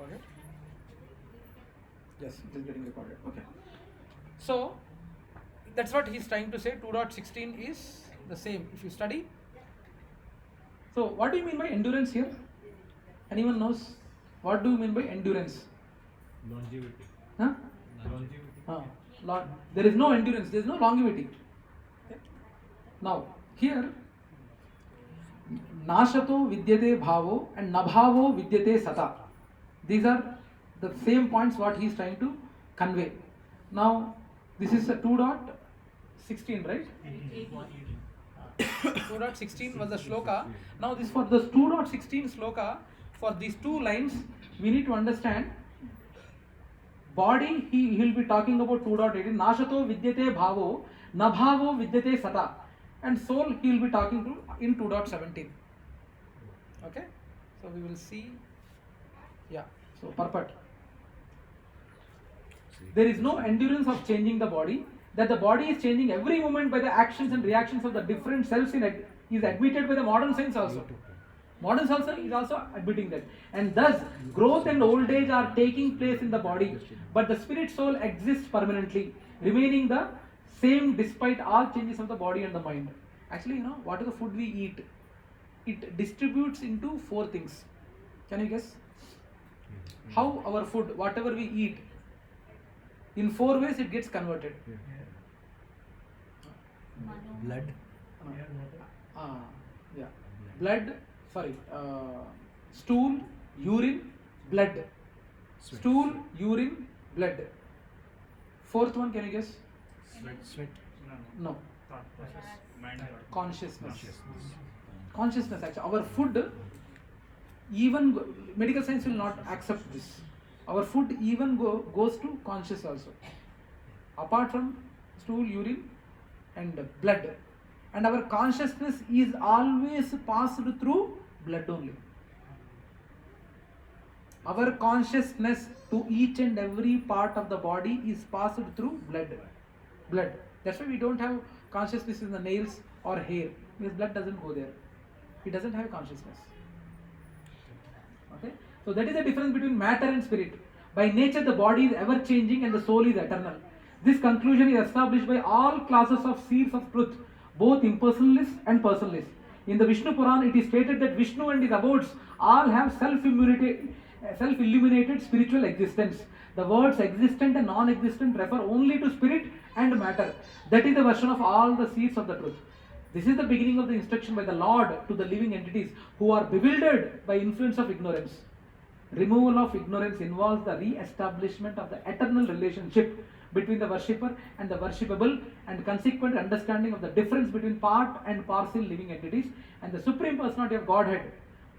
recorded? Yes, it is getting recorded. Okay. So that's what he's trying to say. 2.16 is the same if you study. So what do you mean by endurance here? Anyone knows? What do you mean by endurance? Longevity. Huh? Longevity. There is no endurance, there is no longevity. Okay. Now here Nashato vidyate bhavo and nabhavo vidyate sata. These are the same points what he is trying to convey. Now this is a 2.16, right? 2.16 was the shloka. Now this for the 2.16 shloka, for these two lines we need to understand. Body, he will be talking about 2.18. Nashato vidyate bhavo, nabhavo vidyate sata. And soul he will be talking to in 2.17. Okay, so we will see. Yeah, so purport. There is no endurance of changing the body, that the body is changing every moment by the actions and reactions of the different cells is admitted by the modern science also. Modern science is also admitting that. And thus, growth and old age are taking place in the body, but the spirit soul exists permanently, remaining the same despite all changes of the body and the mind. Actually, what is the food we eat? It distributes into 4 things. Can you guess? How our food, whatever we eat, in 4 ways it gets converted. Blood. Blood, stool, urine, blood. Stool, urine, blood. 4th one, can you guess? Sweat. No. Mind. Consciousness. Consciousness, actually. Our food, even medical science will not accept this. Our food even goes to conscious also. Apart from stool, urine and blood. And our consciousness is always passed through blood only. Our consciousness to each and every part of the body is passed through blood. That's why we don't have consciousness in the nails or hair, because blood doesn't go there. It doesn't have consciousness. Okay? So that is the difference between matter and spirit. By nature the body is ever changing and the soul is eternal. This conclusion is established by all classes of seers of truth, both impersonalists and personalists. In the Vishnu Puran it is stated that Vishnu and his abodes all have self-illuminated spiritual existence. The words existent and non-existent refer only to spirit and matter. That is the version of all the seers of the truth. This is the beginning of the instruction by the Lord to the living entities who are bewildered by influence of ignorance. Removal of ignorance involves the re-establishment of the eternal relationship between the worshipper and the worshipable, and consequent understanding of the difference between part and parcel living entities and the Supreme Personality of Godhead.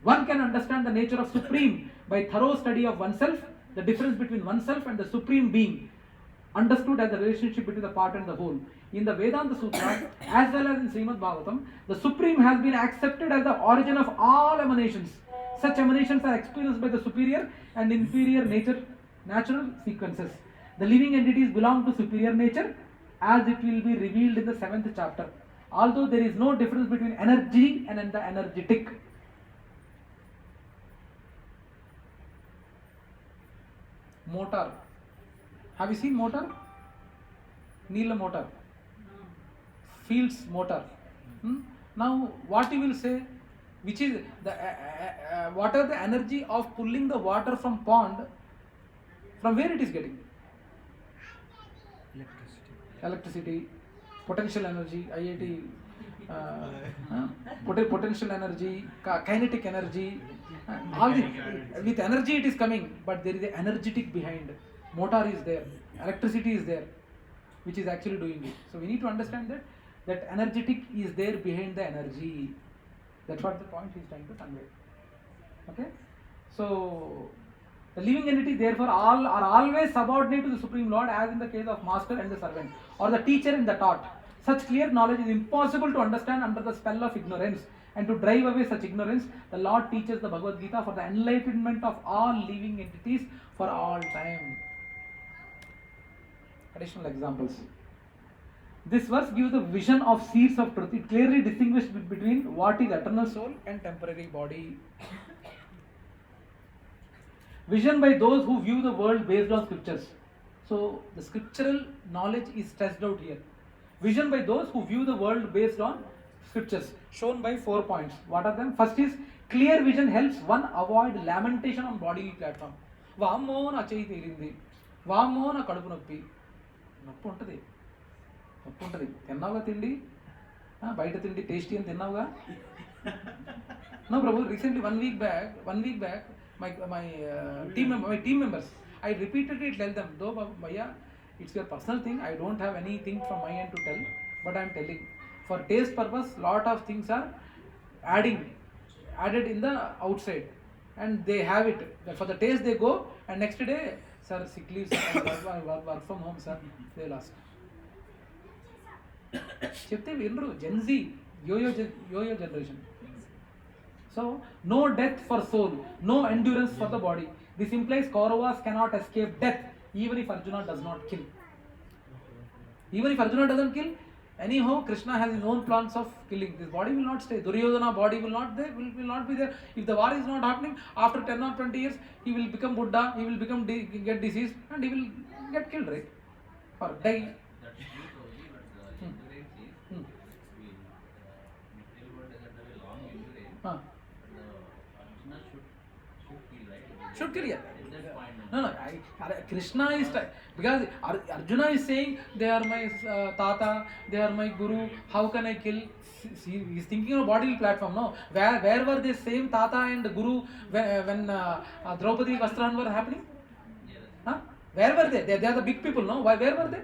One can understand the nature of Supreme by thorough study of oneself, the difference between oneself and the Supreme Being, understood as the relationship between the part and the whole. In the Vedanta Sutra, as well as in Srimad Bhagavatam, the Supreme has been accepted as the origin of all emanations. Such emanations are experienced by the superior and inferior natural sequences. The living entities belong to superior nature, as it will be revealed in the 7th chapter. Although there is no difference between energy and the energetic. Motor. Have you seen motor? Neela motor. Fields motor. Now, what you will say? Which is the what are the energy of pulling the water from pond? From where it is getting? Electricity, potential energy, IIT, potential energy, kinetic energy. All with energy it is coming, but there is an energetic behind. Motor is there, electricity is there, which is actually doing it. So we need to understand that energetic is there behind the energy. That's what the point he is trying to convey. Okay? So the living entities therefore all are always subordinate to the Supreme Lord, as in the case of master and the servant, or the teacher and the taught. Such clear knowledge is impossible to understand under the spell of ignorance, and to drive away such ignorance, the Lord teaches the Bhagavadgita for the enlightenment of all living entities for all time. Additional examples. This verse gives the vision of seers of truth. It clearly distinguishes between what is eternal soul and temporary body. Vision by those who view the world based on scriptures. So the scriptural knowledge is stressed out here. Vision by those who view the world based on scriptures, shown by 4 points. What are them? First is clear vision helps one avoid lamentation on bodily platform. వామ్మో నా చెయ్యి తేలింది, వామ్మో నా కడుపు నొప్పి. నొప్పి ఉంటుంది, నొప్పి ఉంటుంది. తిన్నావుగా తిండి, బయట తిండి టేస్టీ అని తిన్నావుగా. No, Prabhu, recently one week back, my team members, I repeatedly tell them, though Bhaiya, it's your personal thing, I don't have anything from my end to tell, but I am telling, for taste purpose, lot of things are added in the outside, and they have it. For the taste they go, and next day, sir, sick leave, sir, work from home, sir, they will ask. చెప్తే వినరు. Gen Z yo-yo generation. So, no death for soul, no endurance for the body. This implies Kauravas cannot escape death even if Arjuna does not kill. Even if Arjuna doesn't kill, anyhow Krishna has his own plans of killing. This body will not stay. Duryodhana body will not be there. If the war is not happening, after 10 or 20 years, he will become Buddha, he will become get diseased, and he will get killed, right? Or die. That's true, Prabhuji, but the endurance is, material world has a very long endurance, but Arjuna should kill, right? Should kill, yeah. In that point, No, Krishna is because Arjuna is saying they are my tata, they are my guru. How can I kill? He is thinking on a bodily platform. No, where were they same tata and guru when Draupadi Vastran were happening? yes. Huh? Where were they? They are the big people. No, where were they?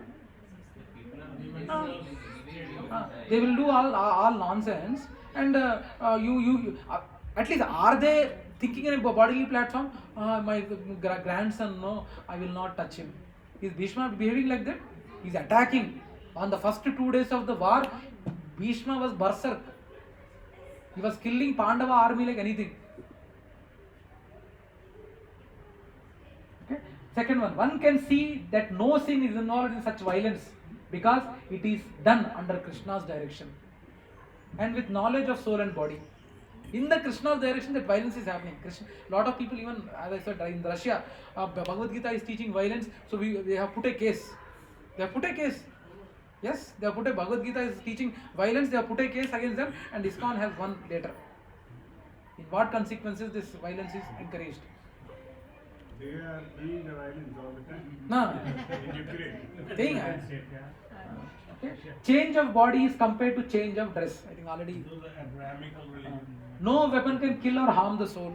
The people are They will do all nonsense, and you at least are they thinking in a bodily platform? My grandson, no, I will not touch him. Is Bhishma behaving like that? He is attacking. On the first 2 days of the war, Bhishma was berserk. He was killing Pandava army like anything. Okay. Second one can see that no sin is involved in such violence because it is done under Krishna's direction and with knowledge of soul and body. In the Krishna's direction, that violence is happening. Lot of people, even as I said, in Russia, Bhagavadgita is teaching violence, so they have put a case. Yes, they have put a Bhagavadgita is teaching violence. They have put a case against them, and ISKCON has won later. In what consequences this violence is encouraged? They are doing the violence all the time. No. In Ukraine. Thing, okay. Change of body is compared to change of dress. I think already. Those are Abrahamical religion. No weapon can kill or harm the soul.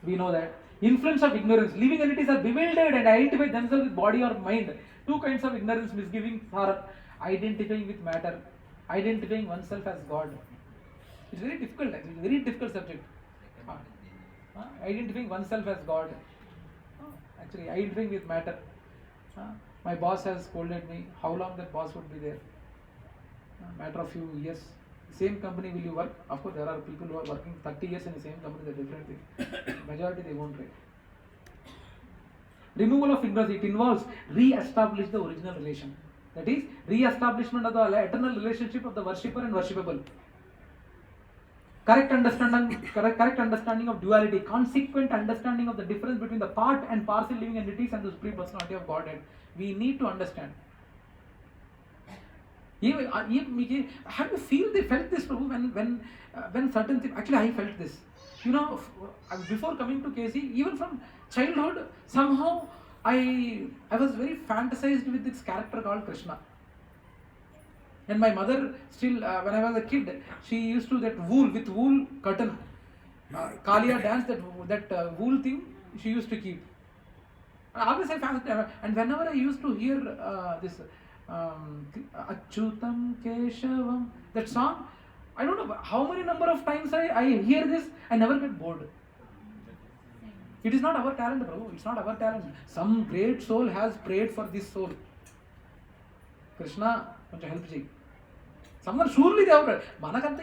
We know that. Influence of ignorance. Living entities are bewildered and identify themselves with body or mind. Two kinds of ignorance, misgivings are identifying with matter, identifying oneself as God. It's very difficult. Actually, very difficult subject. Identifying oneself as God. Actually, identifying with matter. My boss has scolded me. How long that boss would be there? Matter of few years. Same company will you work? Of course, there are people who are working 30 years in the same company, they're different thing. Majority they won't write. Removal of ignorance, it involves re-establish the original relation. That is, re-establishment of the eternal relationship of the worshipper and worshipable. Correct understanding of duality, consequent understanding of the difference between the part and parcel living entities and the supreme personality of Godhead. We need to understand. Have you felt this, Prabhu, when certain things, actually I felt this. You know, before coming to KC, even from childhood, somehow I was very fantasized with this character called Krishna. And my mother still, when I was a kid, she used to that wool curtain, Kalia dance, that wool thing, she used to keep. Always I fascinated, and whenever I used to hear this Achyutam Keshavam, that song, I don't know how many number of times I hear this, I never get bored. It is not our talent, Prabhu. It's not our talent. Some great soul has prayed for this soul. Krishna, కొంచెం help చేయి. Someone surely they have prayed. మనకంతా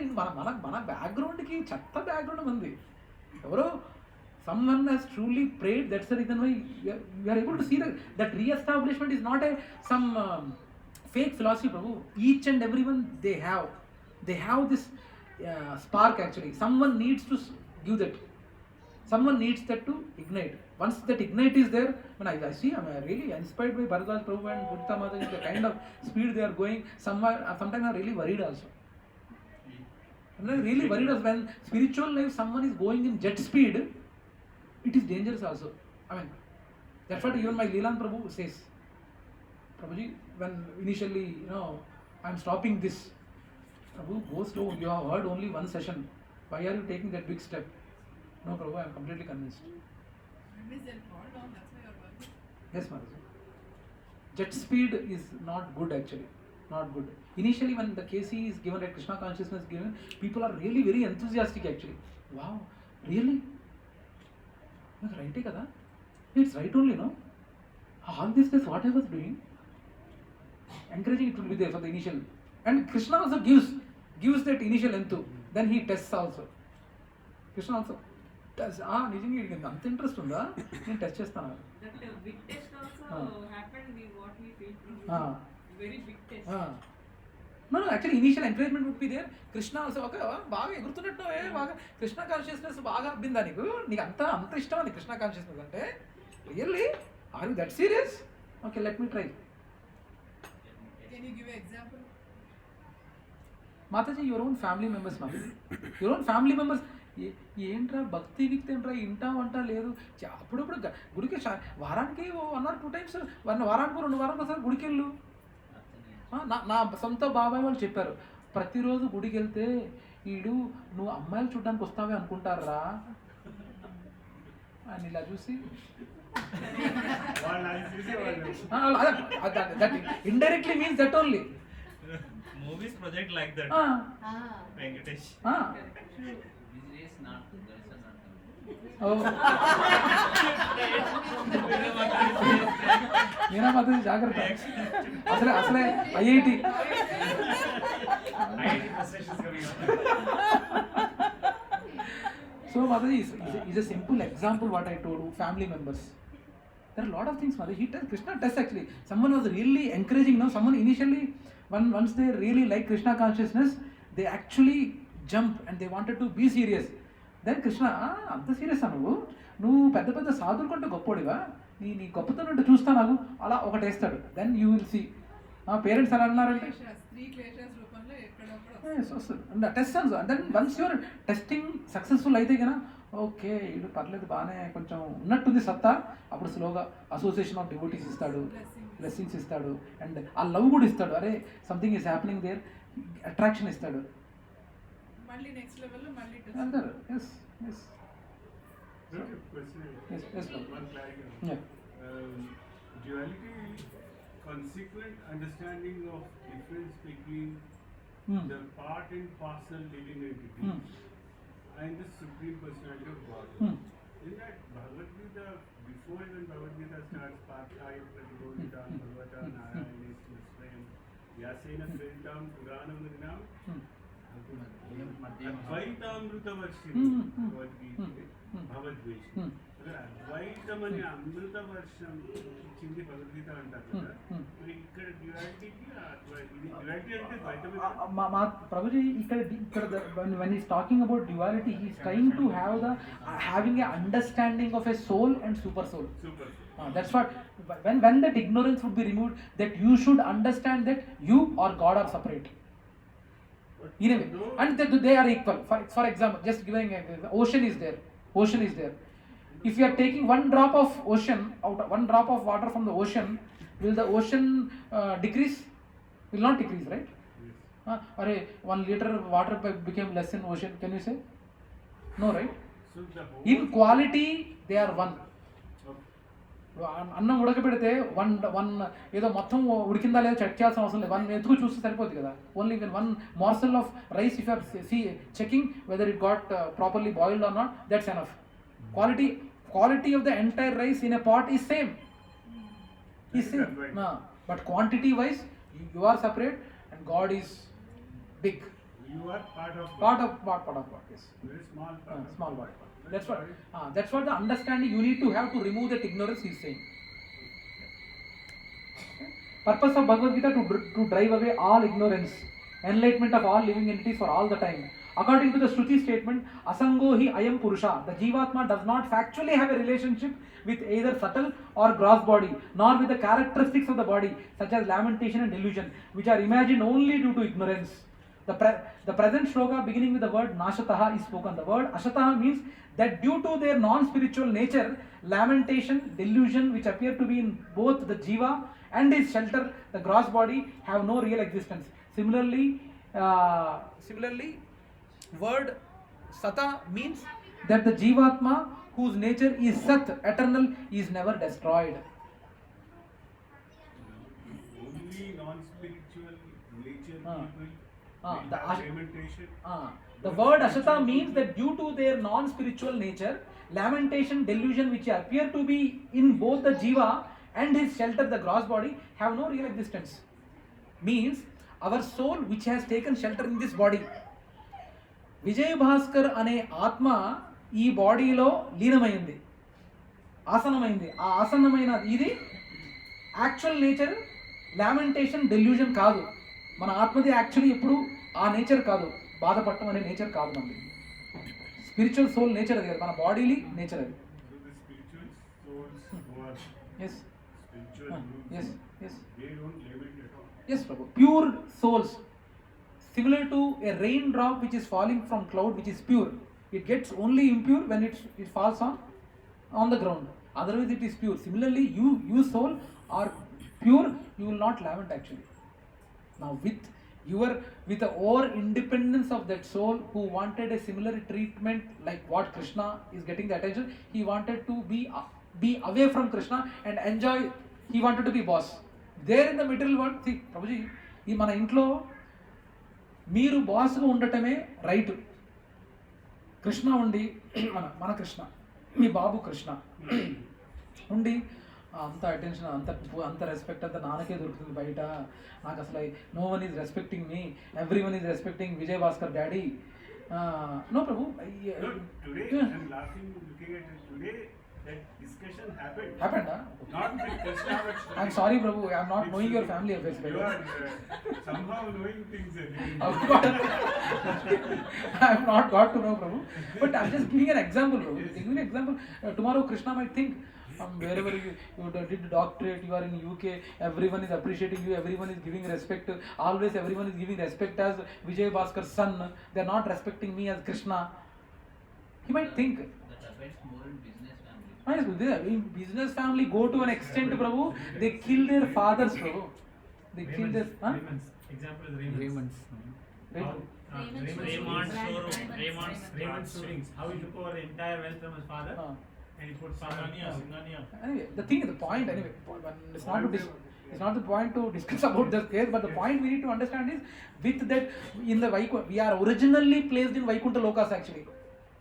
మన బ్యాక్గ్రౌండ్కి చెత్త background ఉంది. ఎవరో someone has truly prayed. That's the reason why you are able to see that re-establishment is not some fake philosophy, Prabhu. Each and everyone they have this spark actually. Someone needs to give that. Someone needs that to ignite. Once that ignite is there, when I see, I'm really inspired by Bhagavad Prabhu and Purita Mata, the kind of speed they are going. Sometimes I'm really worried also. I'm really worried also when spiritual life someone is going in jet speed, it is dangerous also. I mean, that's what even my Leelan Prabhu says. Prabhuji, when initially, I'm stopping this. Prabhu, go slow. You have heard only one session. Why are you taking that big step? No, Prabhu, I am completely convinced. Maybe they'll fall down, that's why you're worried. Yes, Maharaj. Jet speed is not good actually. Not good. Initially, when the KC is given, at Krishna consciousness given, people are really very enthusiastic actually. Wow, really? Right, kada? It's right only, no? All this is what I was doing. Encouraging it will be there for the initial. And Krishna also gives that initial enthu. Then he tests also. Krishna also tests. Nijinga anta interest unda? Nenu test chestanu. That big test also happened with what we feel from very big test. No, actually initial encouragement would be there. Krishna also, okay, బాగా ఎగురుతున్నట్టు బాగా Krishna consciousness బాగా అబ్బిందా నీకు అంత ఇష్టం అది Krishna consciousness అంటే really are you that serious okay let me try Can you give an example? Mataji your own family members మా your own family members ఏంట్రా భక్తి గిక్తి ఏంట్రా ఇంటా వంట లేదు అప్పుడప్పుడు గుడికి వారానికి 1 or 2 times వారానికి 2 వారానికి ఒకసారి గుడికి వెళ్ళు నా సొంత బాబాయ్ వాళ్ళు చెప్పారు ప్రతిరోజు గుడికి వెళ్తే ఈడు నువ్వు అమ్మాయిలు చూడడానికి వస్తావే అనుకుంటారా అని ఇలా చూసి that indirectly means that only. Movies project like that. Venkatesh. This is not darshan not. Meena మాత్రం జాగ్రత్త అసలే IIT So Mataji is a simple example what I told you, family members. There are a lot of things Mataji. Krishna tests actually. Someone was really encouraging, someone initially, once they really like Krishna consciousness, they actually jump and they wanted to be serious. Then Krishna, anta serious నువ్వు పెద్ద పెద్ద సాధువుల కంటే గొప్పోడివా నీ గొప్పతనం చూస్తా నాకు అలా ఒకటి వేస్తాడు then you will see parents అలా అన్నారంటే test then once your testing successful అయితే కదా ఓకే ఇది పర్లేదు బాగానే కొంచెం ఉన్నట్టుంది సత్తా అప్పుడు స్లోగా అసోసియేషన్ ఆఫ్ డివోటీస్ ఇస్తాడు బ్లెస్సింగ్స్ ఇస్తాడు అండ్ ఆ లవ్ కూడా ఇస్తాడు అరే something is happening there attraction ఇస్తాడు మళ్ళీ నెక్స్ట్ లెవెల్లో మళ్ళీ వెళ్తారు yes yes Question. Yes, One clarity. Yeah. Duality, consequent understanding of difference between the part and parcel living entity and the supreme personality of God. In that Bhagavadgita, before even Bhagavadgita starts, Partaya Pratibodhita Bhagavata Narayana Swayam Vyasena Fritam Puranam Nidinam Advaitamrutavarshini Bhavadveshi. అద్వైతం అనే అమృత వర్షం ఇచ్చింది భగవద్గీత అంటారు కదా మరి ఇక్కడ డ్యుయాలిటీకి duality అంటే ద్వైతమే మా ప్రభుజీ ఇక్కడ when he's talking about duality he is trying to have the having a understanding of a soul and super soul. That's what when that ignorance would be removed that you should understand that you or God are separate in a way and that they are equal. For example, just giving ocean is there. If you are taking one drop of water from the ocean, will the ocean decrease? Will not decrease, right? Or 1 liter water became less in ocean, can you say? No, right? In quality, they are one. అన్నం ఉడకబెడితే one ఏదో మొత్తం ఉడికిందా లేదా check చేయాల్సిన అవసరం లేదు 1 ఎత్తుకు చూస్తే సరిపోద్ది కదా only one morsel of rice if you are checking whether it got properly boiled or not, that's enough. Quality of the entire rice in a pot is same. But quantity wise you are separate and God is big. You are part of God, yes. Very small part. Small part. That's what the understanding you need to have to remove that ignorance he is saying. Purpose of Bhagavad Gita to drive away all ignorance, enlightenment of all living entities for all the time. According to the Shruti statement, Asango hi ayam purusha, the Jivatma does not factually have a relationship with either subtle or gross body, nor with the characteristics of the body, such as lamentation and delusion, which are imagined only due to ignorance. The present shloka beginning with the word Nashataha is spoken. The word Ashataha means that due to their non-spiritual nature, lamentation, delusion, which appear to be in both the Jiva and his shelter, the gross body, have no real existence. Similarly, word Sata means that the Jivatma, whose nature is Sat, eternal, is never destroyed. Only non-spiritual nature people The have lamentation. The word Ashata means that due to their non-spiritual nature, lamentation, delusion, which appear to be in both the Jiva and his shelter, the gross body, have no real existence. Means our soul, which has taken shelter in this body, Vijay Bhaskar అనే ఆత్మ ఈ బాడీలో లీనమైంది, ఆసనమైంది. ఆ ఆసనమైన ఇది actual nature lamentation delusion కాదు. మన ఆత్మది actually ఎప్పుడు ఆ నేచర్ కాదు, బాధపడటం అనే నేచర్ కాదు. మనది స్పిరిచువల్ సోల్ నేచర్ అది కదా, మన బాడీలీ నేచర్ అది. Yes, Prabhu. Pure souls, similar to a raindrop which is falling from cloud, which is pure. It gets only impure when it falls on the ground. Otherwise, it is pure. Similarly, you soul are pure. You will not lament actually. Now, with the over independence of that soul who wanted a similar treatment like what Krishna is getting the attention, he wanted to be away from Krishna and enjoy. He wanted to be boss. There in the material world, see, Prabhuji, ఈ మన ఇంట్లో మీరు బాస్గా ఉండటమే right. Krishna ఉండి మన కృష్ణ, మీ బాబు కృష్ణ ఉండి అంత attention, అంత రెస్పెక్ట్ అంతా నాన్నకే దొరుకుతుంది బయట. నాకు అసలు no one is respecting me, every one is respecting Vijay Bhaskar daddy. No Prabhu. That discussion happened. Happened? Not with Krishna, but I'm sorry, Prabhu. I'm not knowing your family affairs. you are somehow knowing things. I've not got to know, Prabhu. But I'm just giving an example, Prabhu. Giving an example. Tomorrow, Krishna might think, wherever you did doctorate, you are in UK, everyone is appreciating you, everyone is giving respect. Always everyone is giving respect as Vijay Bhaskar's son. They are not respecting me as Krishna. He might think. That affects more in business family. In business family, go to an extent, Prabhu, they kill their fathers, Prabhu. They kill their... Example is Raymond's. Raymond's shootings. How he took over the entire wealth from his father and he put Singania. Anyway, the point, it's not the point to discuss about this case, but the point we need to understand is, with that, in the Vaikunta, we are originally placed in Vaikunta Lokas actually.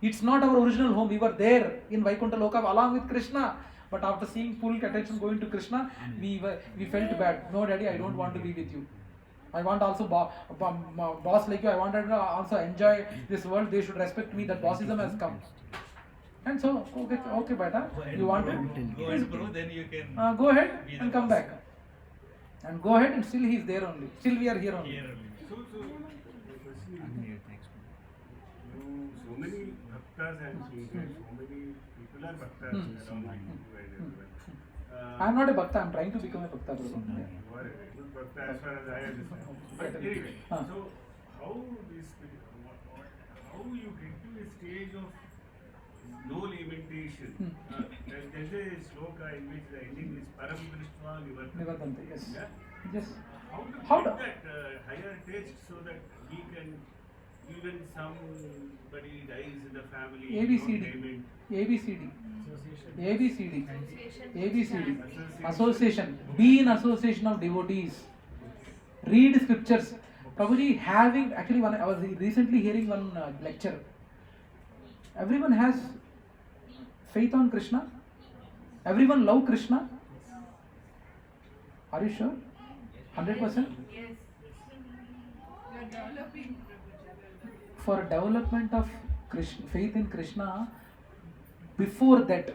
It's not our original home. We were there in Vaikunta Loka along with Krishna. But after seeing full attention going to Krishna, we felt bad. No, Daddy, I don't want to be with you. I want also boss like you. I wanted to also enjoy this world. They should respect me. That bossism has come. And so, okay, beta. You want to? Go ahead, bro. Then you can go ahead and come back. And go ahead, and still he is there only. Still we are here only. So many bhaktas and singers, so many people are bhaktas around you and everyone. I am not a bhakta. I am trying to become a bhakta. You are a good bhakta as far as I understand. But anyway, so how you get to a stage of no lamentation? There's a shloka in which the ending is Param Drishtva Nivartante. Yes. Yeah? Yes. How to get that higher taste so that we can, even somebody dies in the family, ABCD. Association. Be in association of devotees. Read scriptures. Prabhuji, actually, I was recently hearing one lecture. Everyone has faith on Krishna. Everyone love Krishna. Are you sure? 100%? Yes. You are developing. For development of faith in Krishna, before that,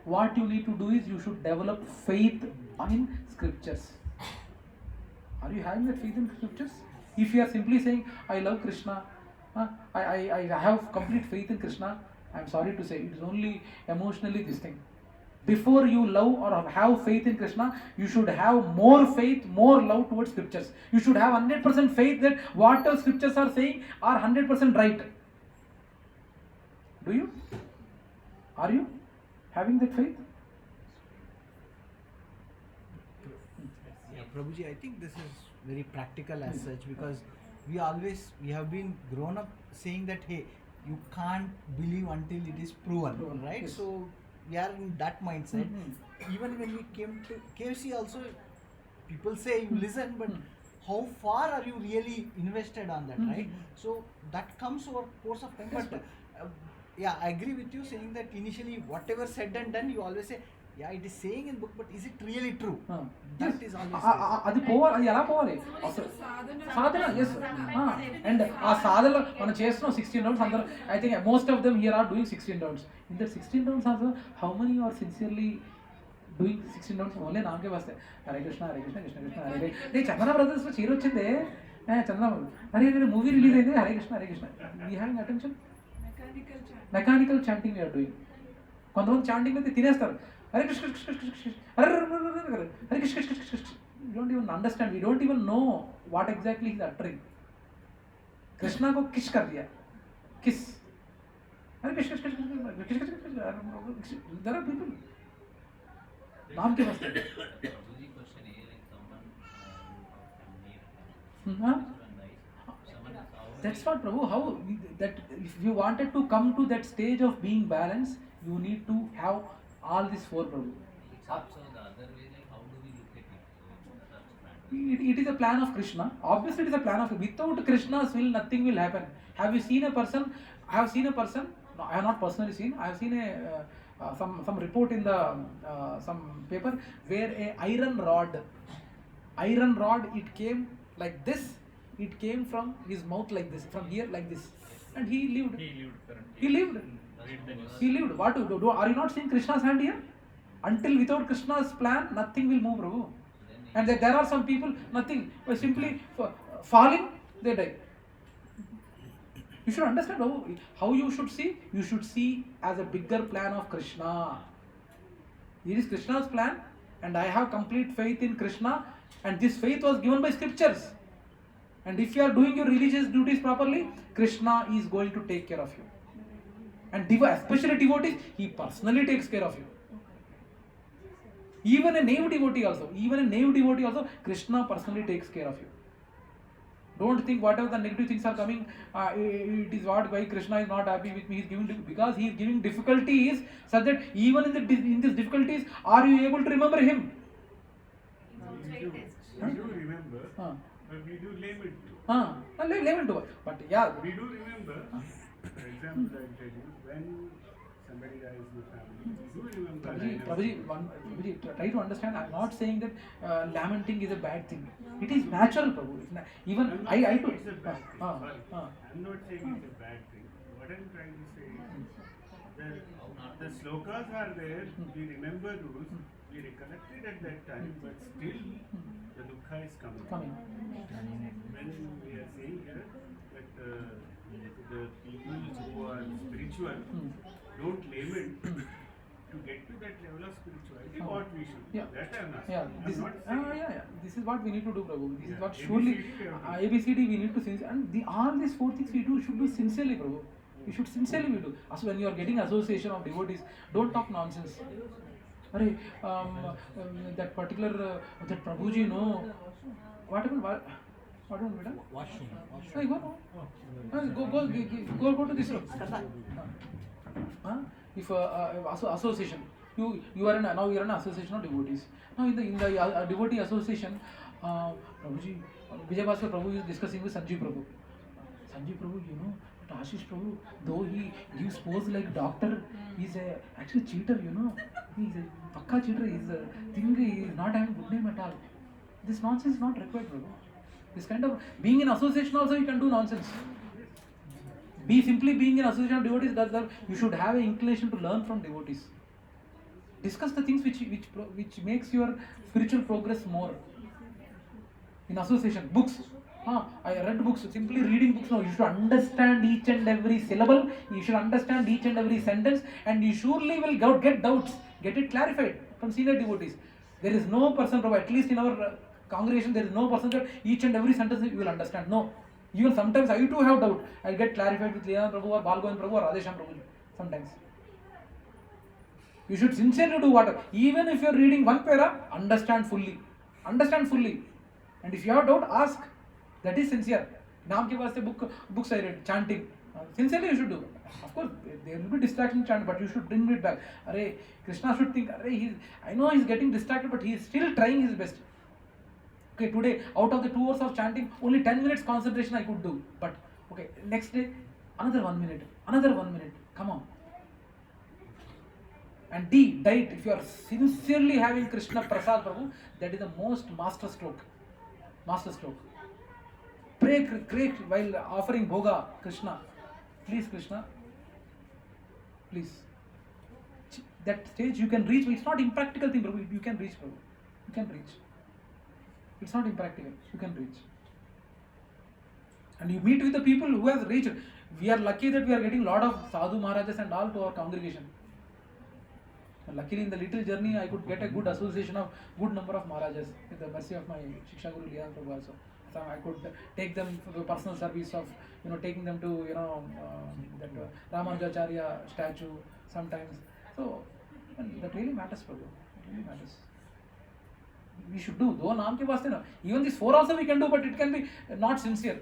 what you need to do is you should develop faith in scriptures. Are you having that faith in scriptures? If you are simply saying, I love Krishna, I have complete faith in Krishna. I'm sorry to say, it is only emotionally this thing. Before you love or have faith in Krishna, you should have more faith, more love towards scriptures. You should have 100% faith that what the scriptures are saying are 100% right. Do you? Are you having that faith? Yeah, Prabhuji, I think this is very practical as such, because we have been grown up saying that, hey, you can't believe until it is proven, right? Yes. So we are in that mindset. Even when we came to KFC also, people say you listen, but how far are you really invested on that, right? So that comes over course of time. Yes, But yeah, I agree with you saying that initially whatever said and done, you always say, yeah, it is saying in book, but is it really true? That is always అది పోవాలి, అది ఎలా పోవాలి సాధన. Yes and ఆ సాధనలో మనం చేస్తున్నాం 16 rounds అందరూ. I think most of them here are doing 16 rounds. In that 16 rounds also how many are sincerely doing 16 rounds? Only నామకే వస్తాయి, హరే కృష్ణ హరే కృష్ణ కృష్ణ కృష్ణ హరే హరే. నేను చందన బ్రదర్స్లో చీర వచ్చిందే, చందన హరే హరే మూవీ రిలీజ్ అయింది, Hare Krishna Hare Krishna. We having attention, mechanical chanting we are doing. కొంతమంది చాంటింగ్ అయితే తినేస్తారు, Hare Krishna Krishna Krishna Krishna Hare Hare Krishna Krishna Krishna Krishna. We don't even understand, we don't even know what exactly he is uttering. Krishna को किस कर दिया, किस, अरे किस किस किस किस. There are people नाम के वास्ते. Prabhuji, question is like someone someone is That's what Prabhu, how that if you wanted to come to that stage of being balanced, you need to have all these four, Prabhu. It's also the other way, like how do we look at it? So that's plan. It is a plan of Krishna. Obviously, it is a plan of. Without Krishna's will, nothing will happen. Have you seen a person? I have seen a person. No, I have not personally seen. I have seen some report in the some paper where a iron rod, it came like this. It came from his mouth like this, from here like this, and he lived. He lived. He lived. What to do? Are you not seeing Krishna's hand here? Until without Krishna's plan, nothing will move, Prabhu. And there are some people, nothing, by simply falling, they die. You should understand how you should see. You should see as a bigger plan of Krishna. It is Krishna's plan, and I have complete faith in Krishna, and this faith was given by scriptures. And if you are doing your religious duties properly, Krishna is going to take care of you. And especially devotees, he personally takes care of you. Even a naive devotee also, Krishna personally takes care of you. Don't think whatever the negative things are coming, it is what why Krishna is not happy with me. He is giving, because he is giving difficulties, so that even in these difficulties, are you able to remember him? We do remember, but we do lament too. Lament too. But yeah, We do remember. For example, I tell you, when somebody dies in the family, we do remember. Prabhuji, try to understand. I am not saying that lamenting is a bad thing. It is natural, Prabhu. Even I'm not I saying too. it's a bad thing. Sorry. I'm not saying it's a bad thing. What I'm trying to say is that the slokas are there, we remember those, we recollected at that time, but still the dukkha is coming. When we are saying here that the people who are spiritual don't lament to get to that level of spirituality, what we should do. Yeah. That I'm asking. Yeah, this I'm not saying this is what we need to do, Prabhu. This is Yeah, what surely ABCD ABCD we need to sincere, and all these four things we should do sincerely, Prabhu. We should sincerely do. So when you are getting association of devotees, don't talk nonsense. Arey, that particular that Prabhuji, no, what happened? What happened, madam? washroom. Hey, go to this room. If association, you are now you are an association of devotees. Now in the devotee association, Prabhuji, Vijay Bhaskar Prabhu is discussing with Sanjeev Prabhu. Sanjeev Prabhu, you know, but Ashish Prabhu, though he gives pose like doctor, he's a actually cheater, you know. He's a pakka cheater. He's a thing. He is not having good name at all. This nonsense is not required, Prabhu. This kind of being in association also you can do nonsense. Simply being in association of devotees, that you should have an inclination to learn from devotees. Discuss the things which makes your spiritual progress more. In association, books, I read books, simply reading books. No, you should understand each and every syllable, you should understand each and every sentence, and you surely will get doubts, get it clarified from senior devotees. There is no person, at least in our congregation, there is no person that each and every sentence you will understand. No. Even sometimes I too have doubt. I get clarified with Leela Prabhu or Balgovind Prabhu or Radhesham Prabhu sometimes. You should sincerely do whatever. Even if you are reading one para, understand fully. Understand fully. And if you have doubt, ask. That is sincere. Naam ke vaste books I read, chanting. Sincerely you should do. Of course, there will be distraction in chant, but you should bring it back. Arey, Krishna should think, I know he's getting distracted, but he is still trying his best. Okay, today, out of the 2 hours of chanting, only 10 minutes concentration I could do. But, okay, next day, another 1 minute. Come on. And diet. If you are sincerely having Krishna Prasad Prabhu, that is the most master stroke. Pray while offering Bhoga, Krishna. Please, Krishna. Please. That stage you can reach. It's not impractical thing, Prabhu. You can reach, Prabhu. You can reach. It's not impractical. You can reach. And you meet with the people who have reached. We are lucky that we are getting a lot of sadhu maharajas and all to our congregation. And luckily in the little journey I could get a good association of good number of maharajas with the mercy of my Shiksha Guru Liyan Prabhu also. So I could take them for the personal service of taking them to that Ramanujacharya statue sometimes. So that really matters, Prabhu. It really matters. We should do. Though Naam ke vaste no. Even this 4 also we can do, but it can be not sincere.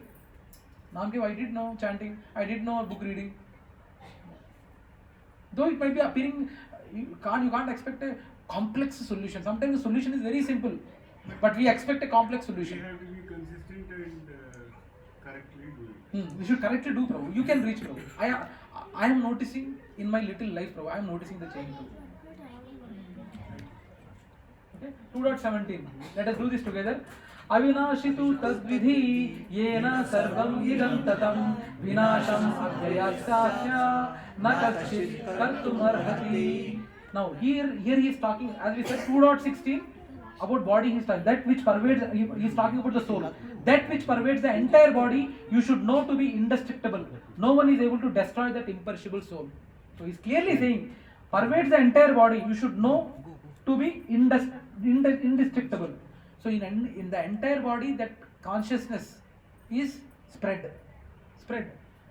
Naam ke, I did know chanting, I did know book reading. Though it might be appearing, you can't expect a complex solution. Sometimes the solution is very simple, but we expect a complex solution. We have to be consistent and correctly do it. We should correctly do, Prabhu. You can reach, Prabhu. I am noticing in my little life, Prabhu, I am noticing the change, Prabhu. Okay? 2.17. Let us do this together. Avinashitu tadvidhi yena sarvam idam tatam vinasham avyayasya na kachit kartum arhati. Now here he is talking, as we said, 2.16 about body. He is talking that which pervades. He is talking about the soul. That which pervades the entire body, you should know to be indestructible. No one is able to destroy that imperishable soul. So he is clearly saying, pervades the entire body, you should know to be indestructible. So in the entire body, that consciousness is spread,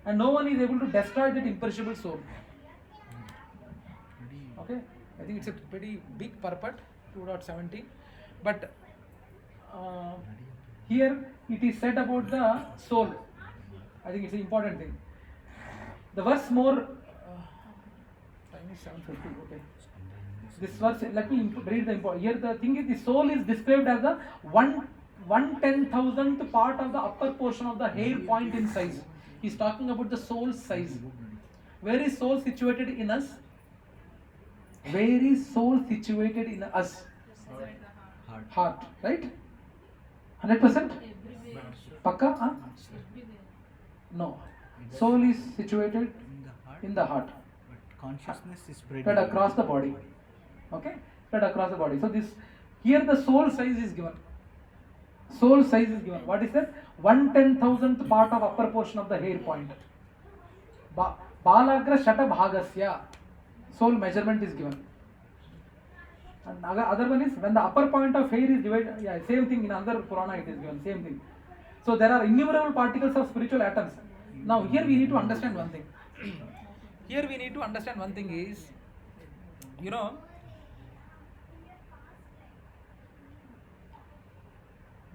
and no one is able to destroy that imperishable soul. Okay, I think it's a pretty big purport, 2.17. But here it is said about the soul. I think it's an important thing. The verse more. Time is 7:50. Okay. This verse, let me read the important. Here the thing is, the soul is described as the 1/10,000th part of the upper portion of the hair point in size. He is talking about the soul's size. Where is soul situated in us? Where is soul situated in us? Heart, right? 100%? Pakka? Huh? No. Soul is situated in the heart. But consciousness is spread across the body. Okay? Spread across the body. So this, here the soul size is given. Soul size is given. What is that? 1/10,000th part of upper portion of the hair point. Balagra Shata Bhagasya. Soul measurement is given. And other one is when the upper point of hair is divided. Yeah, same thing in another Purana it is given. Same thing. So there are innumerable particles of spiritual atoms. Now here we need to understand one thing. Here we need to understand one thing is,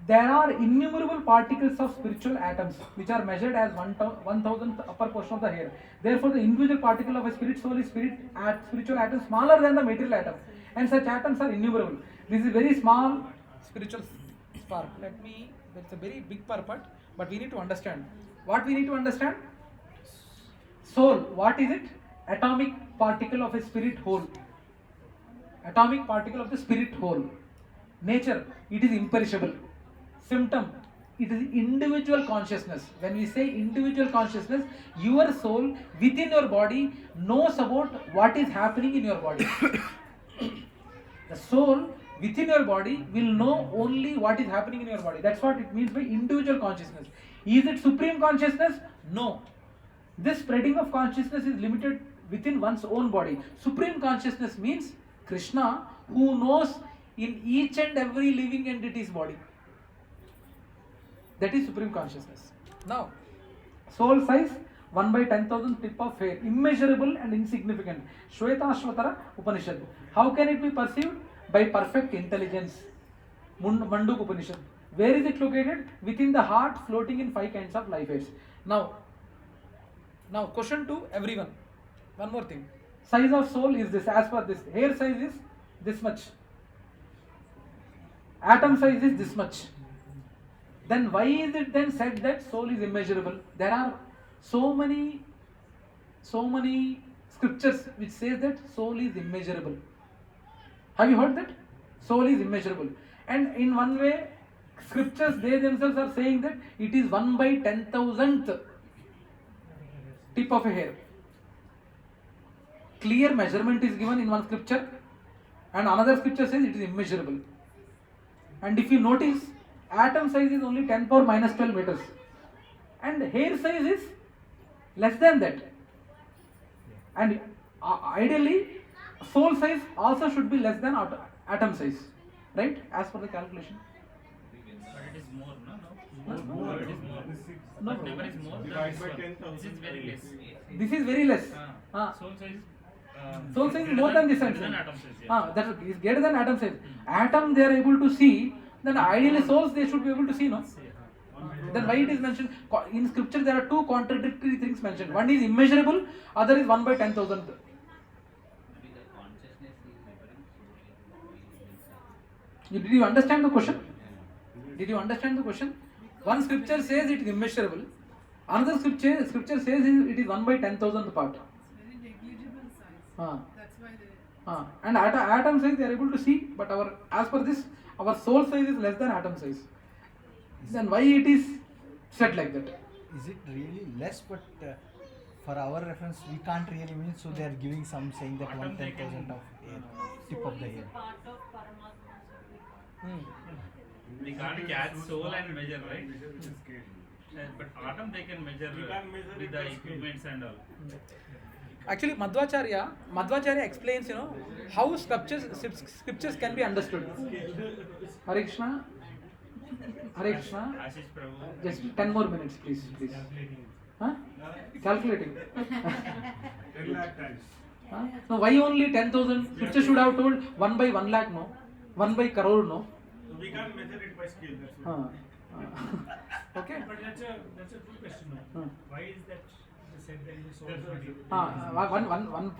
there are innumerable particles of spiritual atoms which are measured as 1,000th upper portion of the hair. Therefore, the individual particle of a spirit soul is spiritual atom smaller than the material atom, and such atoms are innumerable. This is very small spiritual spark. That's a very big purport, but we need to understand. What we need to understand? Soul, what is it? Atomic particle of a spirit whole. Atomic particle of the spirit whole. Nature, it is imperishable. Symptom, it is individual consciousness. When we say individual consciousness, your soul within your body knows about what is happening in your body. The soul within your body will know only what is happening in your body. That's what it means by individual consciousness. Is it supreme consciousness? No. This spreading of consciousness is limited within one's own body. Supreme consciousness means Krishna, who knows in each and every living entity's body. That is supreme consciousness. Now, soul size 1 by 10,000 tip of hair, immeasurable and insignificant. Shvetashvatara Upanishad. How can it be perceived? By perfect intelligence. Manduk Upanishad. Where is it located? Within the heart, floating in 5 kinds of life airs. Now question to everyone. One more thing. Size of soul is this. As per this, hair size is this much. Atom size is this much. Then why is it then said that soul is immeasurable? There are so many scriptures which says that soul is immeasurable. Have you heard that? Soul is immeasurable. And in one way, scriptures, they themselves are saying that it is 1 by 10,000th tip of a hair. Clear measurement is given in one scripture, and another scripture says it is immeasurable. And if you notice, atom size is only 10 power minus 12 meters, and hair size is less than that. And ideally, soul size also should be less than atom size, right? As per the calculation. But it is more, More. It is more. No, But never is more than Divide this by one. 10,000. This is very less. This is very less. Soul size. Soul size is more than this. Greater than atom size. Yeah. That is greater than atom size. Atom they are able to see. Then ideally souls they should be able to see, no? Then why it is mentioned in scripture? There are two contradictory things mentioned. One is immeasurable, other is 1 by 10,000. Maybe the consciousness is referring to. Did you understand the question? Did you understand the question? One scripture says it is immeasurable. Another scripture says it is 1 by 10,000th part. It's very negligible size. That's why they. And atom size they are able to see, but as per this, our soul size is less than atom size. Then why it is said like that? Is it really less? But for our reference, we can't really mean. So they are giving some saying that 1/10,000 of hair, tip of the hair. Part of Paramatma. We can't catch soul and measure, right? Measure with a scale. But atom they can measure We can't measure with it the by scale. equipments and all. Actually, Madhvacharya explains, how scriptures can be understood. Hare Krishna. Ashish Prabhu. Just 10 more minutes, please. Huh? Calculating. 10 lakh times. Huh? No, why only 10,000? Scripture should have told 1 by 1 lakh, no? 1 by crore, no? So we can't measure it by scale. That's what. Okay. But that's a true question. Why is that they said there is a soul body?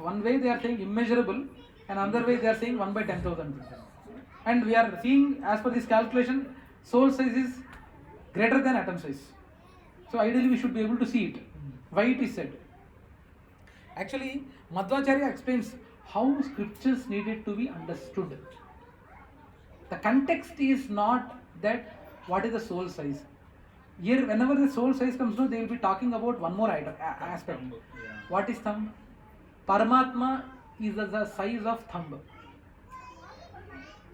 One way they are saying immeasurable, and another way they are saying 1 by 10,000. And we are seeing, as per this calculation, soul size is greater than atom size. So ideally we should be able to see it. Why it is said? Actually, Madhvacharya explains how scriptures needed to be understood. The context is not that what is the soul size. Here, whenever the soul size comes, they will be talking about one more aspect. What is thumb? Paramatma is the size of thumb.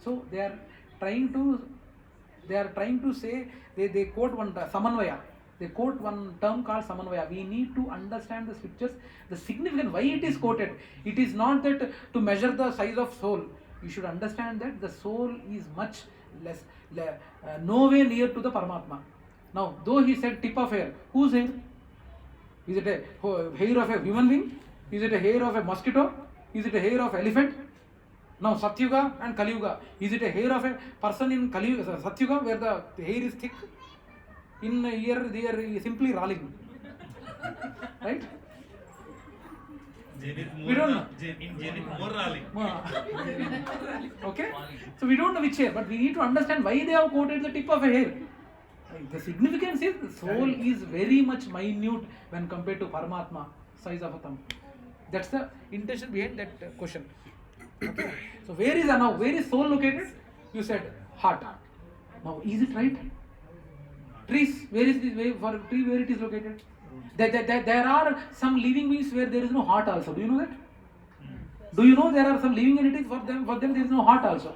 So they are trying to say, they quote one samanvaya. They quote one term called samanvaya. We need to understand the scriptures, the significance, why it is quoted. It is not that to measure the size of soul. You should understand that the soul is much less, nowhere near to the Paramatma. Now, though he said tip of hair, whose hair? Is it a hair of a human being? Is it a hair of a mosquito? Is it a hair of elephant? Now, Satyuga and Kaliyuga. Is it a hair of a person in Satyuga where the hair is thick? In here, they are simply rolling. Right? We don't know. In Zenith, more rally. Okay? So we don't know which hair, but we need to understand why they have quoted the tip of a hair. The significance is the soul is very much minute when compared to Paramatma, size of a thumb. That's the intention behind that question. Okay? So where is soul located? You said heart. Now is it right? Trees, where is this way for tree where it is located? There are some living beings where there is no heart also. Do you know that? Do you know there are some living entities for them there is no heart also?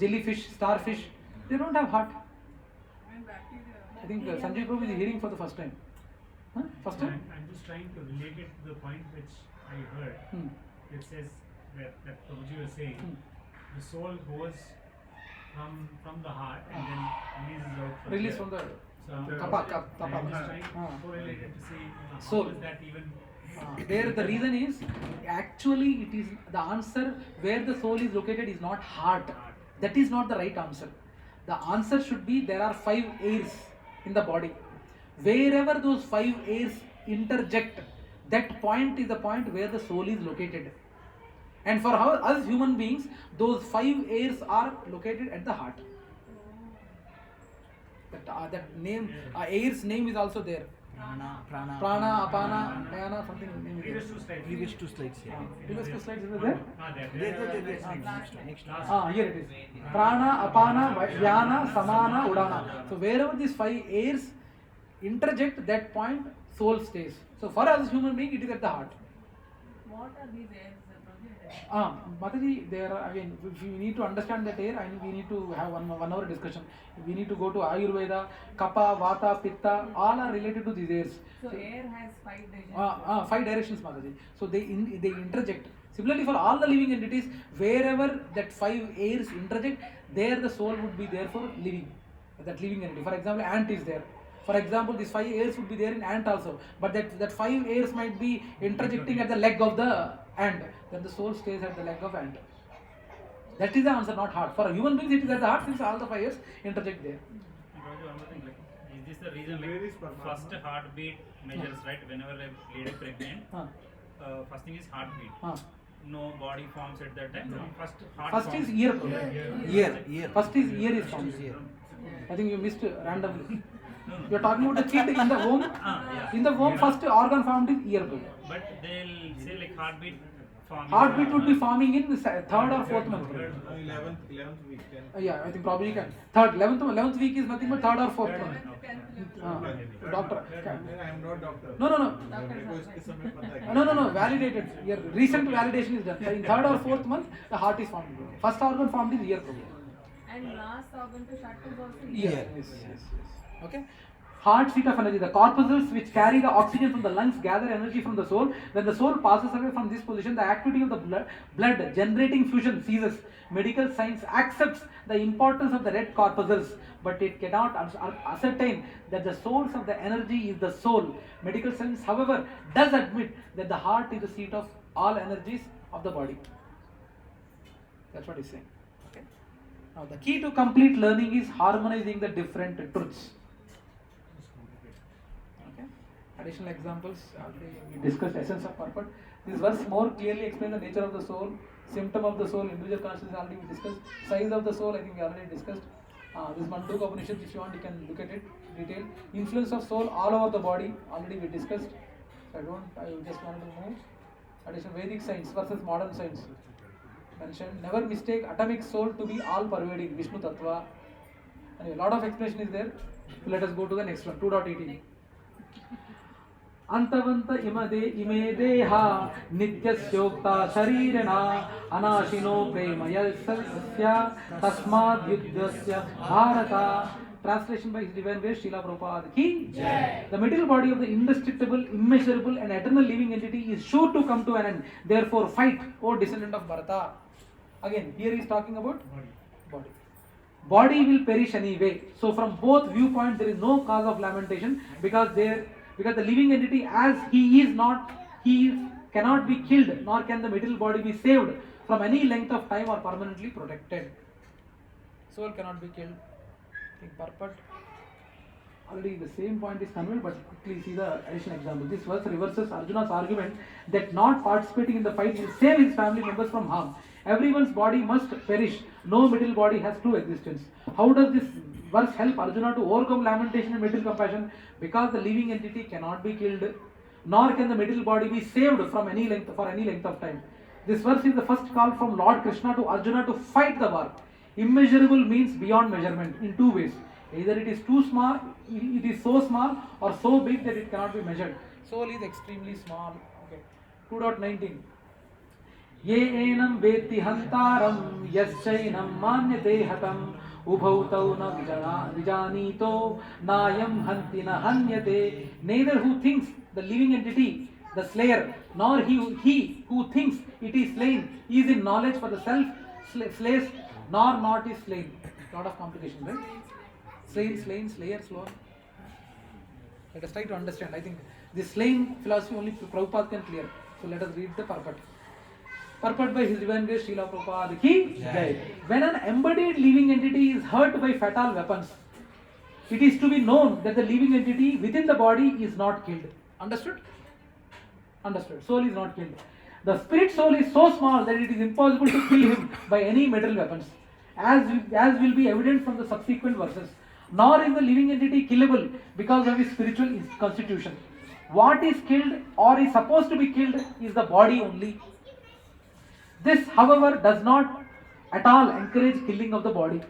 jellyfish, starfish, they don't have heart. And bacteria. I think Sanjay Prabhu is hearing for the first time. Huh? First time? I'm just trying to relate it to the point which I heard. It says that Prabhuji was saying the soul goes from the heart and then releases out from Release there. from the So kapa. I'm just trying to correlate it to see how Soul. is that even There the reason is actually it is the answer where the soul is located is not heart. That is not the right answer. The answer should be there are 5 airs in the body. Wherever those 5 airs interject, that point is the point where the soul is located. And for us human beings, those 5 airs are located at the heart. That name, air's name is also there. Prana, Apana, Dhyana, something name is previous there. two slides. Previous 2 slides here. Previous 2 slides is there? There. Next. Here it is. Prana, Apana, Dhyana, Samana, Udana. So wherever these 5 airs interject, that point soul stays. So for us human being, it is at the heart. What are these airs? Mataji, there are, again, if we need to understand that air, and we need to have one hour discussion. We need to go to Ayurveda, Kapha, Vata, Pitta, all are related to these airs. So air has 5 directions. 5 directions, Mataji. So they interject. Similarly, for all the living entities, wherever that 5 airs interject, there the soul would be there for living. That living entity. For example, ant is there. For example, these 5 airs would be there in ant also. But that 5 airs might be interjecting at the leg of the ant. Then the soul stays at the leg of ant. That is the answer, not heart. For a human being, it is at the heart since all the 5 airs interject there. One more thing, like, is this the reason Where is like Paramatma? first heartbeat measures, right? Whenever a lady pregnant, first thing is heartbeat. No body forms at that time. First heart First forms. is ear. Ear. First is ear is formed. Ear. I think you missed randomly. No. You are talking about the kid in the womb. Yeah. In the womb, first organ formed is ear. But they'll say like heartbeat forming. Heartbeat would be forming in the 3rd or 4th month. 11th week. Yeah, I think probably you can. 11th week is nothing but 3rd or 4th month. Doctor. I am not doctor. No. मेरे को इसके समय पता है. No. Validated. Your recent validation is done. In 3rd or 4th month, the heart is formed. First organ formed is ear. And last organ to shut is also Yes. Okay. Heart seat of energy. The corpuscles which carry the oxygen from the lungs gather energy from the soul. When the soul passes away from this position, the activity of the blood generating fusion ceases. Medical science accepts the importance of the red corpuscles, but it cannot ascertain that the source of the energy is the soul. Medical science, however, does admit that the heart is the seat of all energies of the body. That's what he's saying. Okay. Now, the key to complete learning is harmonizing the different truths. Okay. Additional examples. Already we discussed essence of purport. This verse more clearly explains the nature of the soul, symptom of the soul, individual consciousness already we discussed. Size of the soul, I think we already discussed. This Mandukya Upanishad, if you want, you can look at it detail. Influence of soul all over the body, already we discussed. So I just want to move. Additional Vedic science versus modern science. Mentioned. Never mistake atomic soul to be all pervading. Vishnu Tattva. Anyway, a lot of explanation is there. So let us go to the next one. 2.18. ಅಂತವಂತ ಇಮೆ ದೇಹ ನಿತ್ಯಸ್ಯೋಕ್ತ ಶರೀರಣ ಅನಾಶಿನೋ ಪ್ರೇಮಯ ಸಸ್ಯ ತಸ್ಮಾದ್ ಯುದ್ಧಸ್ಯ Bharat. Translation by His Divine Grace Srila Prabhupada Ki Jai. The material body of the indestructible, immeasurable and eternal living entity is sure to come to an end. Therefore fight, O descendant of Bharata. Again, here he is talking about body. Body will perish anyway. So from both viewpoints there is no cause of lamentation because the living entity as he cannot be killed, nor can the material body be saved from any length of time or permanently protected. Soul cannot be killed. I think purport. Already the same point is conveyed, but quickly see the additional example. This verse reverses Arjuna's argument that not participating in the fight will save his family members from harm. Everyone's body must perish. No material body has true existence. How does this verse help Arjuna to overcome lamentation and material compassion? Because the living entity cannot be killed, nor can the material body be saved from any length of time. This verse is the first call from Lord Krishna to Arjuna to fight the war. Immeasurable means beyond measurement in two ways. Either it is too small, it is so small, or so big that it cannot be measured. Soul is extremely small. Okay. 2.19. ye enam veti hantaram yaschainam manyate hatam ubhau tau na vijanito nayam hanti na hanyate. Neither who thinks the living entity, the slayer, nor he who thinks it is slain is in knowledge, for the self slays nor not is slain. Lot of complications, right? Slain, slayer, slow. Let us try to understand. I think this slain philosophy only Prabhupada can clear. So let us read the purport. Purport by His Divine Grace Srila Prabhupada ki Jai. When an embodied living entity is hurt by fatal weapons, it is to be known that the living entity within the body is not killed. Understood? Understood. Soul is not killed. The spirit soul is so small that it is impossible to kill him by any metal weapons, as will be evident from the subsequent verses. Nor is the living entity killable because of his spiritual constitution. What is killed or is supposed to be killed is the body only. This, however, does not at all encourage killing of the body.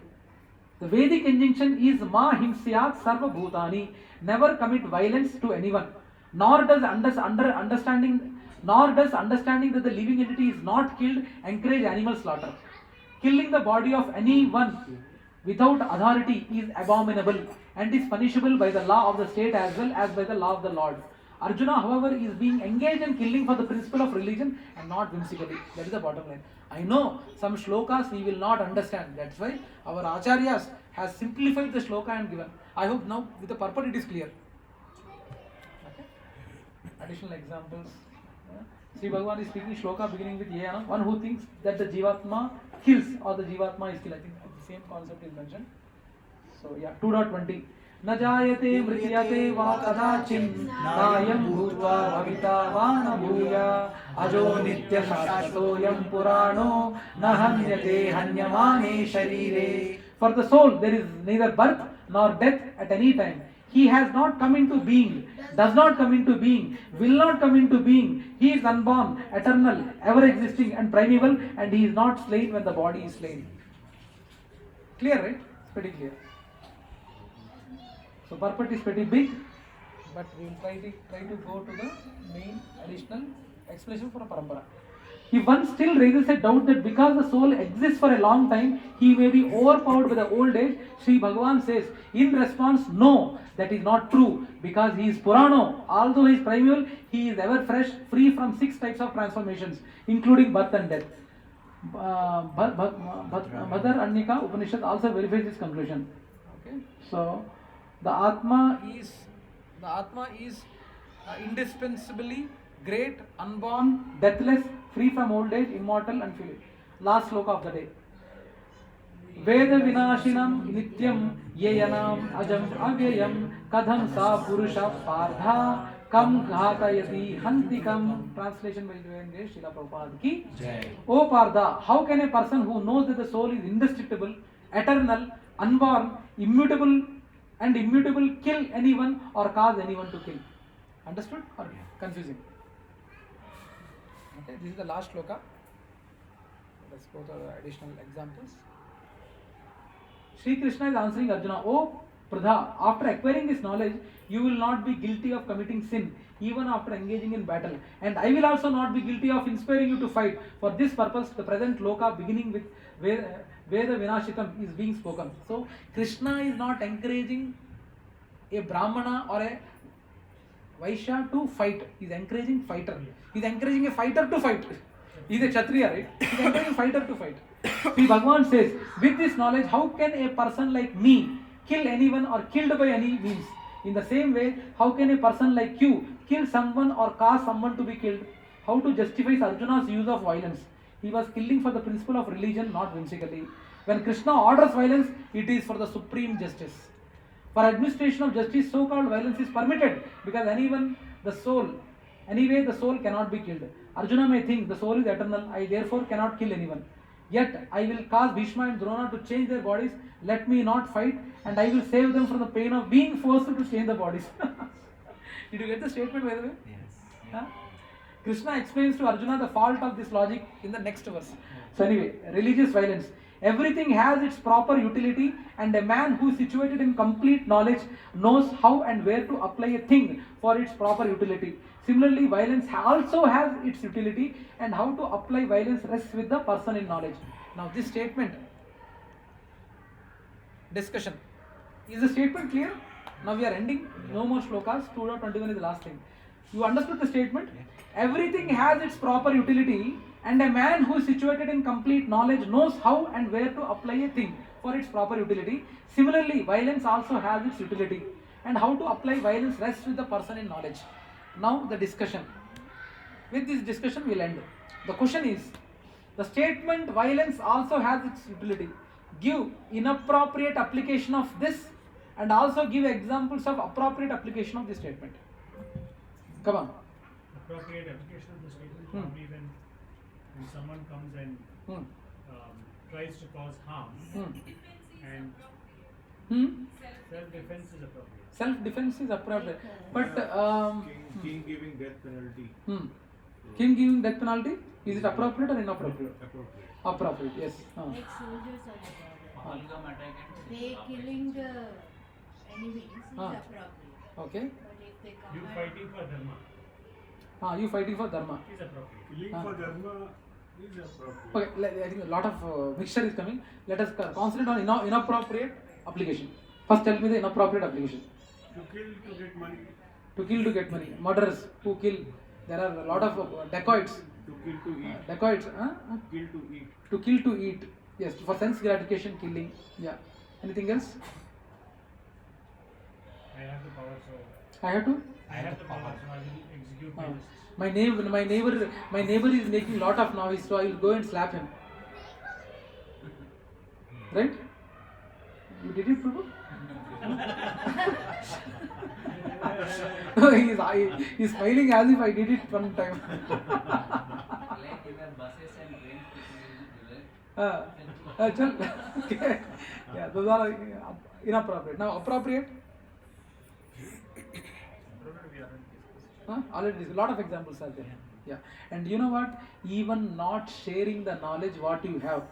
The Vedic injunction is ma himsyat sarva bhutani, never commit violence to anyone. Nor does understanding that the living entity is not killed encourage animal slaughter. Killing the body of anyone without authority is abominable and is punishable by the law of the state as well as by the law of the Lord. Arjuna, however, is being engaged in killing for the principle of religion and not whimsically. That is the bottom line. I know some shlokas we will not understand. That's why our acharyas has simplified the shloka and given. I hope now with the purport it is clear. Okay. Additional examples. Sri Bhagavan is speaking shloka beginning with Yena. One who thinks that the Jivatma kills or the Jivatma is killed. I think the same concept is mentioned. So yeah, 2.20. न जायते मृत्यते वा कदाचिन् नायं भूत्वा भविता वा न भूया अजो नित्यशाश्वतोऽयं पुराणो न हन्यते हन्यमाने शरीरे. For the soul there is neither birth nor death at any time. He has not come into being, does not come into being, will not come into being. He is unborn, eternal, ever existing and primeval, and he is not slain when the body is slain. Clear, right? It's pretty clear. So purport is pretty big, but we will try to go to the main additional explanation for a parampara. If one still raises a doubt that because the soul exists for a long time, he may be overpowered by the old age, Sri Bhagavan says in response, no, that is not true, because he is Purano. Although he is primeval, he is ever fresh, free from 6 types of transformations, including birth and death. Bhadar Annika Upanishad also verifies this conclusion. Okay, so the Atma is indispensably great, unborn, deathless, free from old age, immortal and free. Last sloka of the day. Veda vinashinam nityam yeyanam ajam avyayam kadham sa purusha pardha kam ghatayati hantikam. Translation by Srila Prabhupada ki Jai. O Pardha, how can a person who knows that the soul is indestructible, eternal, unborn, immutable kill anyone or cause anyone to kill? Understood or confusing? Okay, this is the last shloka. Let's go to the additional examples. Sri Krishna is answering Arjuna, O Pradha, after acquiring this knowledge, you will not be guilty of committing sin even after engaging in battle. And I will also not be guilty of inspiring you to fight. For this purpose, the present loka beginning with where the Vinashitam is being spoken. So, Krishna is not encouraging a Brahmana or a Vaishya to fight. He is encouraging fighter. He is encouraging a fighter to fight. He is a Kshatriya, right? He is encouraging a fighter to fight. Sri Bhagavan says, with this knowledge, how can a person like me kill anyone or killed by any means? In the same way, how can a person like you kill someone or cause someone to be killed? How to justify Arjuna's use of violence? He was killing for the principle of religion, not whimsically. When Krishna orders violence, it is for the supreme justice. For administration of justice, so-called violence is permitted because the soul cannot be killed. Arjuna may think the soul is eternal, I therefore cannot kill anyone. Yet I will cause Bhishma and Drona to change their bodies, let me not fight, and I will save them from the pain of being forced to change the bodies. Did you get the statement, by the way? Yes. Huh? Krishna explains to Arjuna the fault of this logic in the next verse. So anyway, religious violence. Everything has its proper utility, and a man who is situated in complete knowledge knows how and where to apply a thing for its proper utility. Similarly, violence also has its utility, and how to apply violence rests with the person in knowledge. Now this statement, discussion. Is the statement clear? Now we are ending. No more shlokas. 2.21 is the last thing. You understood the statement? Everything has its proper utility, and a man who is situated in complete knowledge knows how and where to apply a thing for its proper utility. Similarly, violence also has its utility, and how to apply violence rests with the person in knowledge. Now the discussion. With this discussion we will end. The question is, the statement violence also has its utility. Give inappropriate application of this, and also give examples of appropriate application of this statement. Come on. Appropriate application of the statement probably when someone comes and tries to cause harm, and self-defense is appropriate. Self-defense is appropriate, but King giving death penalty. King giving death penalty, is it appropriate or inappropriate? Appropriate. Appropriate, yes. Like soldiers are the they killing the enemies is appropriate. Okay. But if they come You and fighting for dharma You fighting for dharma. is appropriate. Killing for dharma is appropriate. Okay, I think a lot of mixture is coming. Let us concentrate on inappropriate application. First tell me the inappropriate application. To kill to get money. To kill to get money. Murderers who kill. There are a lot of dacoits. To kill to eat. Dacoits. Kill to eat. To kill to eat. Yes, for sense gratification, killing. Yeah. Anything else? I have the power, so I have to. I have the power, so I will execute my justice. My neighbor is making lot of noise, so I will go and slap him. Right? You did it, Prabhu? He's smiling as if I did it one time. Like in the buses and trains, people use it. Okay. Yeah, those are inappropriate. Now, appropriate? Already discussed. A lot of examples are there. Yeah. And you know what? Even not sharing the knowledge what you have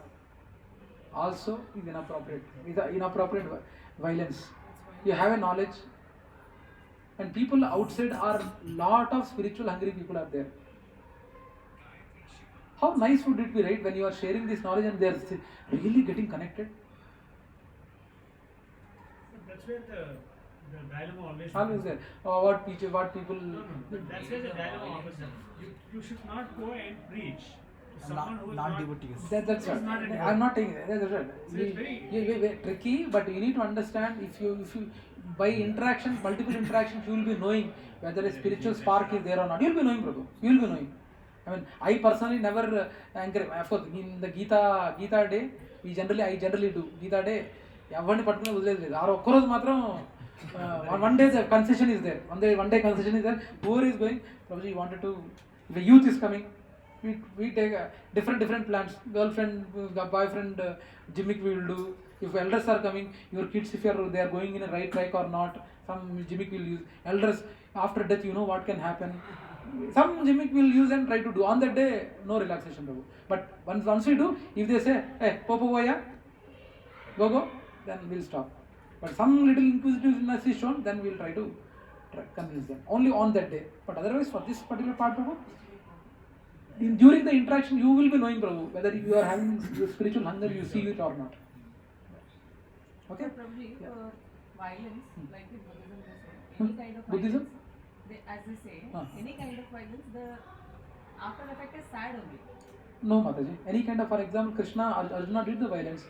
also is inappropriate. Is inappropriate violence. You have a knowledge, and people outside are lot of spiritual hungry people are there. How nice would it be, right, when you are sharing this knowledge and they are really getting connected? That's where the dilemma always Always there. What people. But that's where the dilemma offers them. You should not go and preach to someone who is not non-devotees. That's It's not right. a I'm not taking that's right. So it's very- Very tricky, but you need to understand if you by interaction, multiple interactions, you will be knowing whether a spiritual spark is there or not. You will be knowing, Prabhu. You will be knowing. I mean, I personally never encourage. Of course, in the Gita day, I generally do Gita day. ఎవరిని పట్టుకుని వదిలేదు లేదు ఆ ఒక్కరోజు మాత్రం one day the concession is there. One day concession is there. Whoever is going, Prabhuji, you wanted to, if the youth is coming, we take different plans. Girlfriend, boyfriend, gimmick we will do. If elders are coming, your kids, if they are going in a right track or not, some gimmick will use. Elders, after death, you know what can happen. Some gimmick will use and try to do. On that day, no relaxation, Prabhu. But once we do, if they say, hey, Popoya, go, then we'll stop. But some little inquisitiveness is shown, then we'll try to convince them. Only on that day. But otherwise, for this particular part, Prabhu, during the interaction, you will be knowing, Prabhu, whether you are having spiritual hunger, you see it or not. Okay? So probably Yeah. for violence, like in Buddhism they say, any kind of Buddhism? violence, as they say, Huh. any kind of violence, the after effect is sad only. No, Mataji. Any kind of, for example, Krishna, Arjuna did the violence.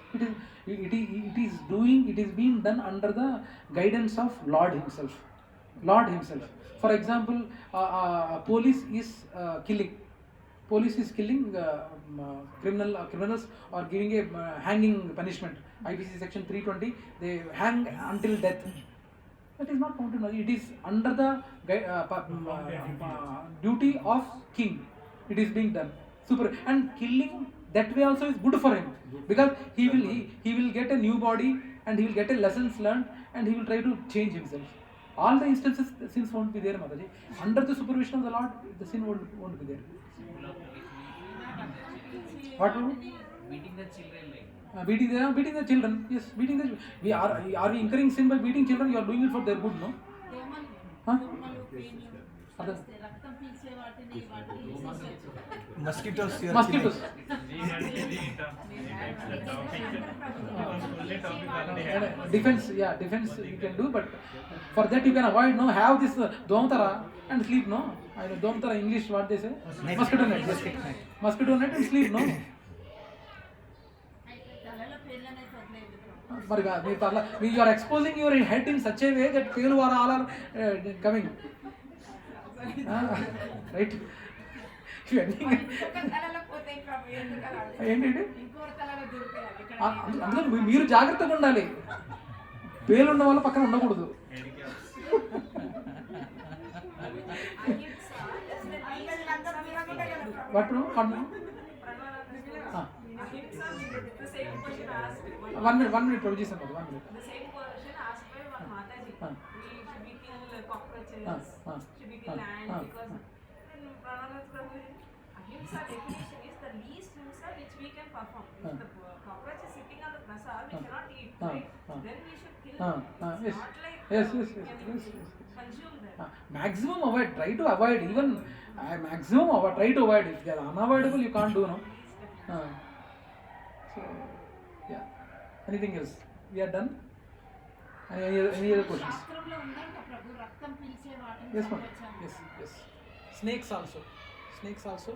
It is being done under the guidance of Lord Himself. For example, police is killing. Police is killing criminals or giving a hanging punishment. IPC section 320, they hang until death. That is not counted. It is under the duty of king. It is being done. And killing that way also is good for him, because he will get a new body and he will get a lessons learned and he will try to change himself. All the instances, the sins won't be there, Mataji. Under the supervision of the Lord, the sin won't be there. What will? beating the children, like. Beating the children. Yes, beating the. Are we incurring sin by beating children? You are doing it for their good, no? దోమలు పేన్లు వస్తే రక్తం పీల్చే వాటిని Mosquitoes. Mosquitoes. Defense, yeah, defense you can do, but for that you can avoid. No, have this domtara and sleep. No, I know domtara English what they say. Mosquito net. Yes. Mosquito net and sleep. No. తలలో పేర్లనే వదిలేదు మరి you are exposing your head in such a way that people are all are coming. Right. ఏంటంటే అందులో మీరు జాగ్రత్తగా ఉండాలి. పేలు ఉన్న వాళ్ళ పక్కన ఉండకూడదు. What one minute Prabhuji sir, 1 minute. The same question asked by one Mataji. Should we kill cockroaches? Should we kill ants? Because then Pranala's Prabhuji, ahimsa definition is the least himsa which we can perform. If the cockroach is sitting on the prasad, we cannot eat, right? Then we should kill it. It's not like Yes. consume them. Maximum avoid. Try to avoid. Even maximum avoid. Try to avoid. If they are unavoidable, you can't do, no. So yeah. Anything else? We are done. Any other questions? శాస్త్రంలో ఉందంట ప్రభు రక్తం పీల్చే వాటిని Yes, ma'am. Yes. Snakes also.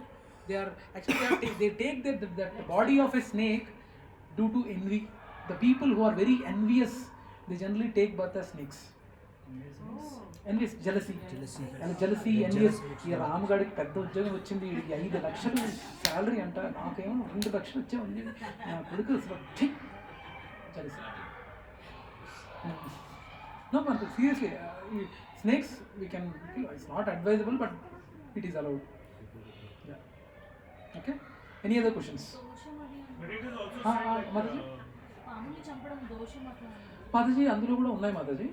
They are actually they take that body of a snake due to envy. The people who are very envious, they generally take birth as snakes. Envious, jealousy, envious. ఈ రామగాడికి పెద్ద ఉద్యోగం వచ్చింది, 5 లక్షలు salary అంట, నాకేమో 2 లక్షలు వచ్చే ఉంది, నా కొడుకు jealousy. No, man, seriously, snakes we can kill. It's not advisable, but it is allowed. Yeah. Okay. Any other questions? But it is also Mataji? పాముని చంపడం దోషం అట్లా మాతాజీ అందులో కూడా ఉన్నాయి మాతాజీ.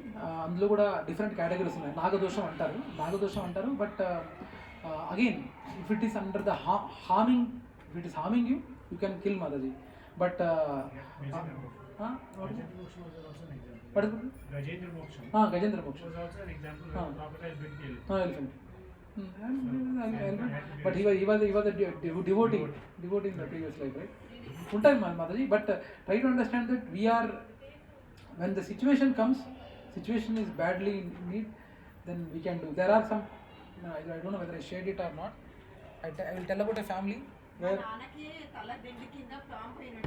అందులో కూడా డిఫరెంట్ కేటగిరీస్ ఉన్నాయి. నాగదోషం అంటారు. But again if it is under the harming, if it is harming you, you can kill Mataji. But Gajendra Moksha. Gajendra Moksha Was also an example where crocodile bit the elephant. But he was a devotee in the previous life, right? Untai Mataji, but try to understand that we are, when the situation comes, situation is badly in need, then we can do. There are some, I don't know whether I shared it or not. I will tell about a family where నాన్నకి తల దిండు కింద పాము పోయినట్టు